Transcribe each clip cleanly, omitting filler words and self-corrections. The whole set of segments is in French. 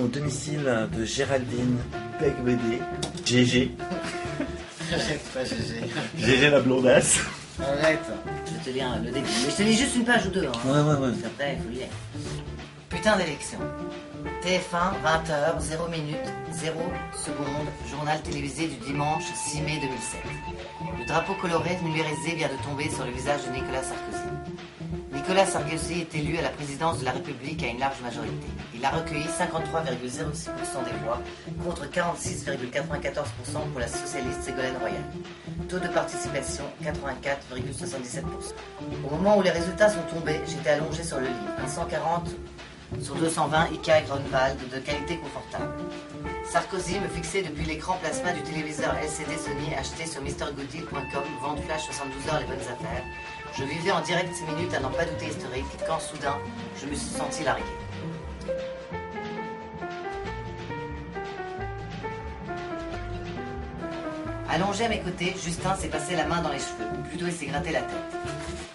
au domicile de Géraldine Begbédé, GG. Arrête pas, GG. GG la blondasse. Arrête. Je vais te lire le début. Mais je te lis juste une page ou deux. Hein. Ouais. Après, il faut lire. Putain d'élection. TF1, 20h, 0 minutes, 0 secondes, journal télévisé du dimanche 6 mai 2007. Le drapeau coloré numérisé vient de tomber sur le visage de Nicolas Sarkozy. Nicolas Sarkozy est élu à la présidence de la République à une large majorité. Il a recueilli 53,06% des voix contre 46,94% pour la socialiste Ségolène Royal. Taux de participation 84,77%. Au moment où les résultats sont tombés, j'étais allongé sur le lit, un 140 sur 220 IKEA Grunwald de qualité confortable. Sarkozy me fixait depuis l'écran plasma du téléviseur LCD Sony acheté sur MrGoodDeal.com, vente flash 72 heures les bonnes affaires. Je vivais en direct 6 minutes à n'en pas douter historique quand soudain je me suis senti largué. Allongé à mes côtés, Justin s'est passé la main dans les cheveux, ou plutôt il s'est gratté la tête.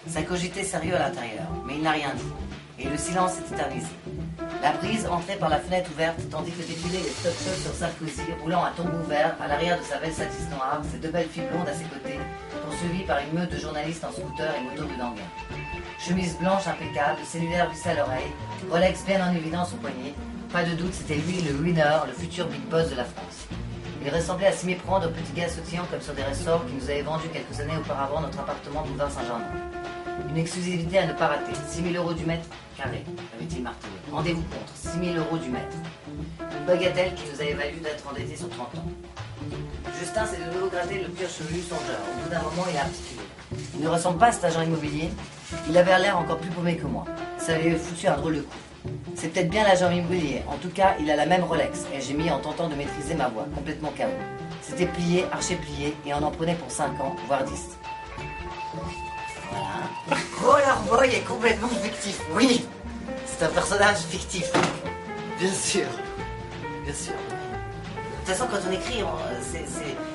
Ça cogitait sérieux à l'intérieur, mais il n'a rien dit. Et le silence s'est éternisé. La brise entrait par la fenêtre ouverte, tandis que défilaient les stop shots sur Sarkozy, roulant à tombeau vert à l'arrière de sa belle Satis noire, ses deux belles filles blondes à ses côtés, poursuivies par une meute de journalistes en scooter et moto de d'Anguin. Chemise blanche impeccable, cellulaire vissé à l'oreille, Rolex bien en évidence au poignet. Pas de doute, c'était lui le winner, le futur big boss de la France. Il ressemblait à s'y méprendre au petit gars sautillant comme sur des ressorts qui nous avait vendu quelques années auparavant notre appartement boulevard Saint-Germain. Une exclusivité à ne pas rater. 6 000 € du mètre carré, avait-il martelé. Rendez-vous contre, 6 000 € du mètre. Une bagatelle qui nous avait valu d'être endettés sur 30 ans. Justin s'est de nouveau gratté le cuir chevelu songeur. Au bout d'un moment, il a articulé. Il ne ressemble pas à cet agent immobilier. Il avait l'air encore plus paumé que moi. Ça lui avait foutu un drôle de coup. C'est peut-être bien l'agent immobilier. En tout cas, il a la même Rolex. Et j'ai mis en tentant de maîtriser ma voix, complètement KO. C'était plié, archi-plié, et on en prenait pour 5 ans, voire 10. Voilà. Rollerboy est complètement fictif. Oui, c'est un personnage fictif. Bien sûr. Bien sûr. De toute façon, quand on écrit,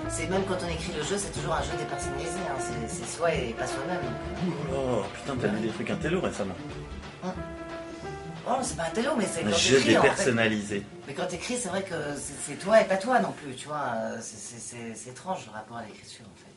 c'est même quand on écrit le jeu, c'est toujours un jeu dépersonnalisé. Hein. C'est soi et pas soi-même. Oh putain, t'as lu des trucs intello récemment. Hein? Oh, c'est pas un télo, mais c'est quand Un jeu t'écris. dépersonnalisé. En fait. Mais quand t'écris, c'est vrai que c'est toi et pas toi non plus, tu vois. C'est étrange le rapport à l'écriture, en fait.